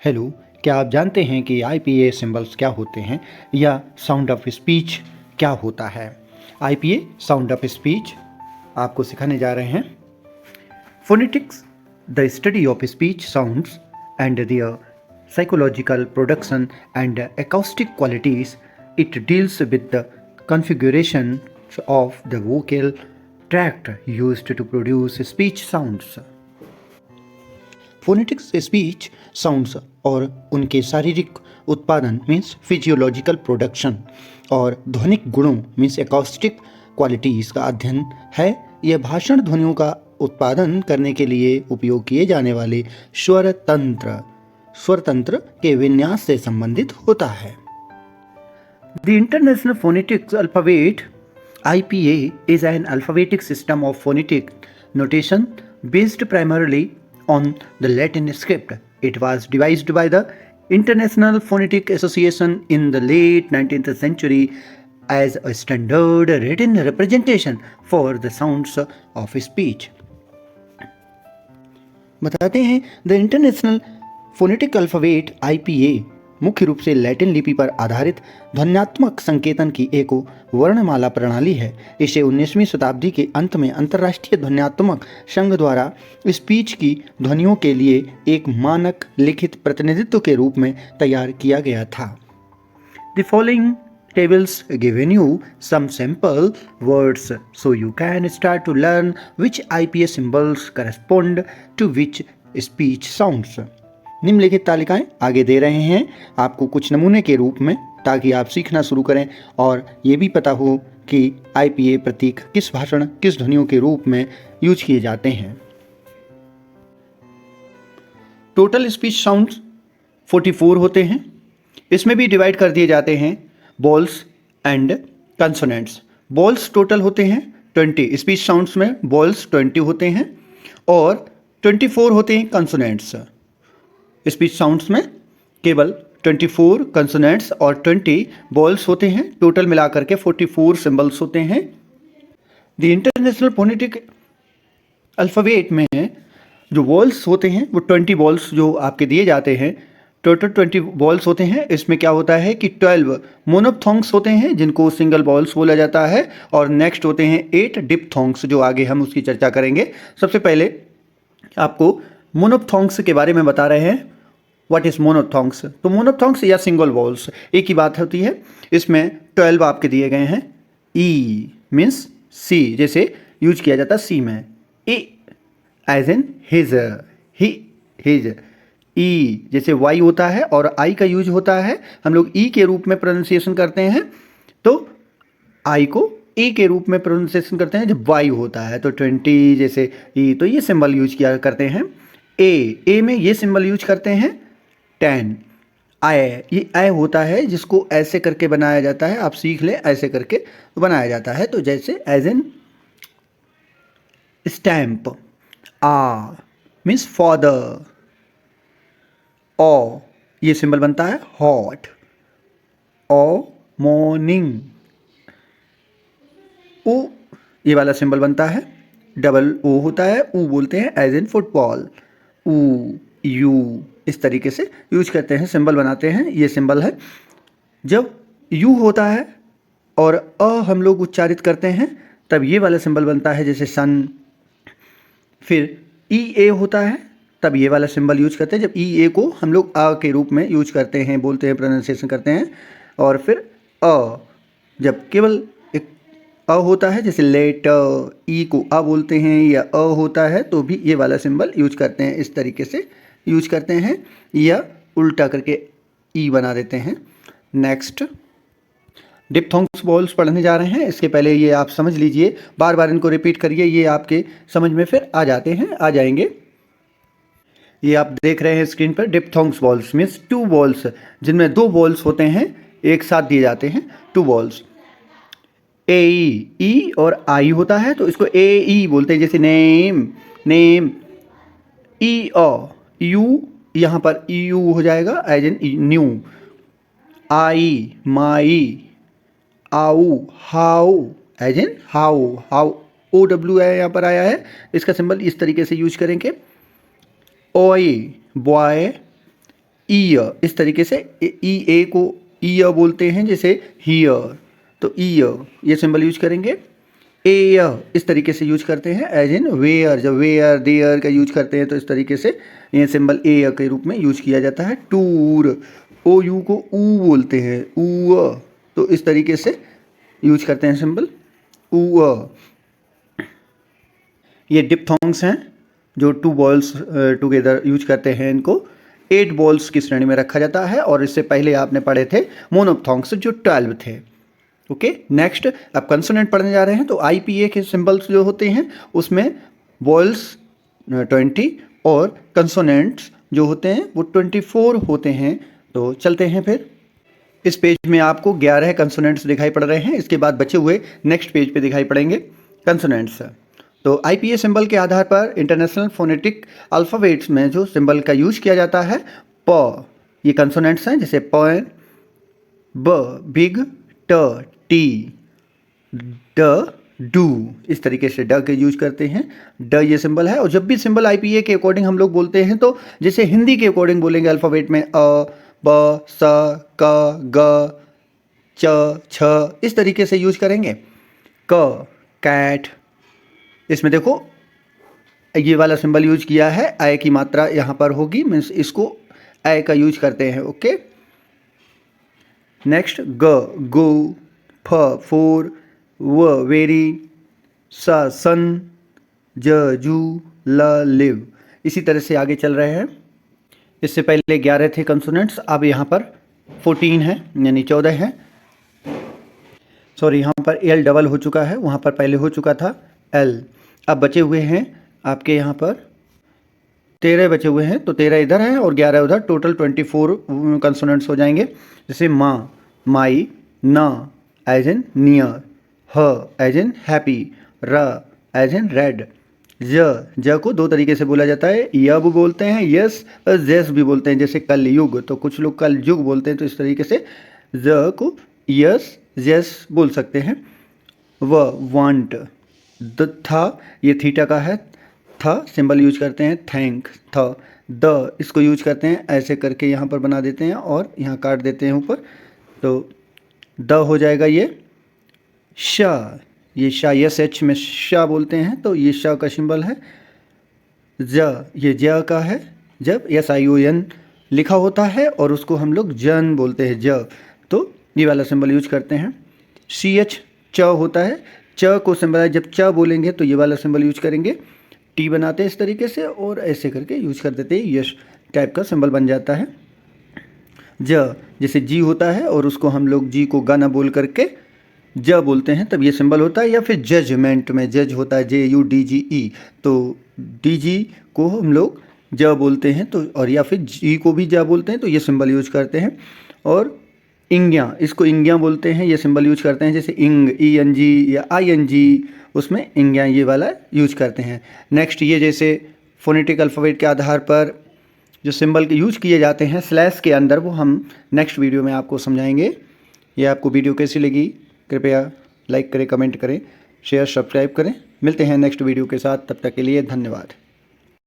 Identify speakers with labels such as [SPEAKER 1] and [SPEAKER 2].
[SPEAKER 1] Hello, क्या आप जानते हैं कि आईपीए सिंबल्स क्या होते हैं या साउंड ऑफ स्पीच क्या होता है? आईपीए साउंड ऑफ स्पीच आपको सिखाने जा रहे हैं। Phonetics, the study of speech sounds and their psychological production and acoustic qualities. It deals with the configuration of the vocal tract used to produce speech sounds। Phonetics speech sounds और उनके शारीरिक उत्पादन means physiological production और ध्वनिक गुणों means acoustic qualities का अध्ययन है। यह भाषण ध्वनियों का उत्पादन करने के लिए उपयोग किए जाने वाले स्वर तंत्र के विन्यास से संबंधित होता है। The international phonetics alphabet IPA is an alphabetic system of phonetic notation based primarily on the Latin script. It was devised by the International Phonetic Association in the late 19th century as a standard written representation for the sounds of speech. बताते हैं the international phonetic alphabet IPA मुख्य रूप से Latin लिपि पर आधारित ध्वन्यात्मक संकेतन की एक वर्णमाला प्रणाली है। इसे 19वीं शताब्दी के अंत में अंतर्राष्ट्रीय ध्वन्यात्मक संघ द्वारा स्पीच की ध्वनियों के लिए एक मानक लिखित प्रतिनिधित्व के रूप में तैयार किया गया था। The following tables given you some sample words so you can start to learn which IPA symbols correspond to which speech sounds। निम्नलिखित तालिकाएं आगे दे रहे हैं आपको कुछ नमूने के रूप में, ताकि आप सीखना शुरू करें और ये भी पता हो कि IPA प्रतीक किस भाषण किस ध्वनियों के रूप में यूज किए जाते हैं। टोटल स्पीच साउंड्स 44 होते हैं। इसमें भी डिवाइड कर दिए जाते हैं balls and consonants. Balls total होते हैं 20, स्पीच साउंड्स में बॉल्स 20 होते हैं और 24 होते हैं कंसोनेंट्स। स्पीच साउंड्स में केवल 24 कंसोनेंट्स और 20 बॉल्स होते हैं। टोटल मिलाकर के 44 सिंबल्स होते हैं। द इंटरनेशनल फोनेटिक अल्फ़ाबेट में जो बॉल्स होते हैं वो 20 बॉल्स जो आपके दिए जाते हैं, टोटल 20 बॉल्स होते हैं। इसमें क्या होता है कि 12 मोनोप्थोंग्स होते हैं जिनको सिंगल बॉल्स बोला जाता है, और नेक्स्ट होते हैं 8 डिप्थोंग्स जो आगे हम उसकी चर्चा करेंगे। सबसे पहले आपको मोनोप्थोंग्स के बारे में बता रहे हैं। What is monophthongs? तो मोनोप्थोंग्स या सिंगल बॉल्स एक ही बात होती है। इसमें 12 आपके दिए गए हैं। ई मीन्स सी, जैसे यूज किया जाता है सी में। A as in his, he his. E जैसे वाई होता है और आई का यूज होता है, हम लोग ई के रूप में प्रोनाउंसिएशन करते हैं, तो आई को ए के रूप में प्रोनाउंसिएशन करते हैं जब वाई होता है। तो 20 जैसे ई, तो ये सिंबल यूज किया करते हैं। ए में ये सिंबल यूज करते हैं 10। आय, ये आय होता है जिसको ऐसे करके बनाया जाता है, आप सीख लें, ऐसे करके बनाया जाता है। तो जैसे एज इन स्टैम्प। आ मीन्स फादर। ओ ये सिंबल बनता है हॉट। ओ मॉर्निंग। ऊ ये वाला सिंबल बनता है डबल ओ होता है, ऊ बोलते हैं एज इन फुटबॉल। ऊ यू इस तरीके से यूज करते हैं, सिंबल बनाते हैं। ये सिंबल है। जब यू होता है और अ हम लोग उच्चारित करते हैं तब ये वाला सिंबल बनता है, जैसे सन। फिर ई ए होता है तब ये वाला सिंबल यूज करते हैं, जब ई ए को हम लोग अ के रूप में यूज करते हैं, बोलते हैं, प्रोनाउंसिएशन करते हैं। और फिर अ जब केवल एक अ होता है, जैसे लेट, ई को अ बोलते हैं या अ होता है तो भी ये वाला सिंबल यूज करते हैं। इस तरीके से यूज करते हैं या उल्टा करके ई बना देते हैं। नेक्स्ट डिप्थोंग्स बॉल्स पढ़ने जा रहे हैं। इसके पहले ये आप समझ लीजिए, बार बार इनको रिपीट करिए, ये आपके समझ में फिर आ जाते हैं, आ जाएंगे। ये आप देख रहे हैं स्क्रीन पर, डिप्थोंग्स बॉल्स मीन्स 2 बॉल्स, जिनमें 2 बॉल्स होते हैं, एक साथ दिए जाते हैं 2 बॉल्स। ए ई और आई होता है तो इसको ए ई बोलते हैं, जैसे name, name. E a you, यहाँ पर यू हो जाएगा as in new. I my. आऊ how as in how, how. O W है यहाँ पर आया है, इसका सिंबल इस तरीके से यूज करेंगे। ओए बॉय। ईयर, इस तरीके से ई ए को ईयर बोलते हैं, जैसे हियर, तो ईयर ये सिंबल यूज करेंगे। एयर इस तरीके से यूज करते हैं, एज इन वेयर, जब वेयर देयर का यूज करते हैं तो इस तरीके से ये सिंबल एयर के रूप में यूज किया जाता है। टूर, ओ यू को ऊ बोलते हैं, ऊ, तो इस तरीके से यूज करते हैं सिंबल ऊ। ये डिप्थोंग्स हैं जो 2 बॉल्स टुगेदर यूज करते हैं, इनको 8 बॉल्स की श्रेणी में रखा जाता है, और इससे पहले आपने पढ़े थे मोनोप्थोंग्स जो 12 थे। ओके, नेक्स्ट अब कंसोनेंट पढ़ने जा रहे हैं। तो IPA के सिंबल्स जो होते हैं उसमें बॉल्स 20 और कंसोनेंट्स जो होते हैं वो 24 होते हैं। तो चलते हैं फिर। इस पेज में आपको 11 कंसोनेंट्स दिखाई पड़ रहे हैं, इसके बाद बचे हुए नेक्स्ट पेज पे दिखाई पड़ेंगे कंसोनेंट्स। तो IPA सिंबल के आधार पर इंटरनेशनल फोनेटिक अल्फ़ाबेट्स में जो सिंबल का यूज किया जाता है, प, ये कंसोनेंट्स हैं, जैसे प, ब, बिग, ट, टी, ड, डू, इस तरीके से ड के यूज करते हैं। ड ये सिंबल है, और जब भी सिंबल IPA के अकॉर्डिंग हम लोग बोलते हैं तो जैसे हिंदी के अकॉर्डिंग बोलेंगे अल्फ़ाबेट में अ, ब, स, क, ग, च, छ, इस तरीके से यूज करेंगे। क, कैट, इसमें देखो ये वाला सिंबल यूज किया है, आय की मात्रा यहाँ पर होगी, मीन्स इसको आय का यूज करते हैं। ओके, नेक्स्ट ग, गो, फ, फोर, व, वेरी, स, सन, ज, जू, ल, लिव, इसी तरह से आगे चल रहे हैं। इससे पहले 11 थे कंसोनेंट्स, अब यहाँ पर 14 है, यानी 14 है। सॉरी, यहाँ पर एल डबल हो चुका है, वहाँ पर पहले हो चुका था एल। अब बचे हुए हैं आपके यहाँ पर 13 बचे हुए हैं, तो 13 इधर हैं और 11 उधर, टोटल 24 कंसोनेंट्स हो जाएंगे। जैसे माँ, माई, न एज इन नियर, ह एज इन हैप्पी, र एज इन रेड, ज को 2 तरीके से बोला जाता है, य भी बोलते हैं, यस जेस भी बोलते हैं, जैसे कल युग, तो कुछ लोग कल युग बोलते हैं, तो इस तरीके से ज को यस जेस बोल सकते हैं। व, वांट, था ये थीटा का है, था सिंबल यूज करते हैं, थैंक, थ, द इसको यूज करते हैं, ऐसे करके यहाँ पर बना देते हैं और यहाँ काट देते हैं ऊपर, तो द हो जाएगा ये। श, ये श, यस एच में श बोलते हैं, तो ये श का सिंबल है। ज, ये ज का है, जब SION लिखा होता है और उसको हम लोग जन बोलते हैं, ज, तो ये वाला सिंबल यूज करते हैं। CH, च होता है, च को सिंबल है, जब च बोलेंगे तो ये वाला सिंबल यूज करेंगे, टी बनाते हैं इस तरीके से और ऐसे करके यूज कर देते हैं, यश टाइप का सिंबल बन जाता है। ज, जैसे जी होता है और उसको हम लोग जी को गाना बोल करके ज बोलते हैं, तब ये सिंबल होता है। या फिर जजमेंट में जज होता है, JUDGE, तो DG को हम लोग ज बोलते हैं, तो और या फिर जी को भी ज बोलते हैं, तो ये सिंबल यूज करते हैं। और इंग्या, इसको इंग्या बोलते हैं, ये सिंबल यूज करते हैं, जैसे इंग, ENG या ING, उसमें इंग्या ये वाला यूज करते हैं। नेक्स्ट, ये जैसे फोनेटिक अल्फ़ाबेट के आधार पर जो सिंबल के यूज किए जाते हैं स्लैश के अंदर, वो हम नेक्स्ट वीडियो में आपको समझाएंगे। ये आपको वीडियो कैसी लगी कृपया लाइक करें, कमेंट करें, शेयर, सब्सक्राइब करें। मिलते हैं नेक्स्ट वीडियो के साथ, तब तक के लिए धन्यवाद।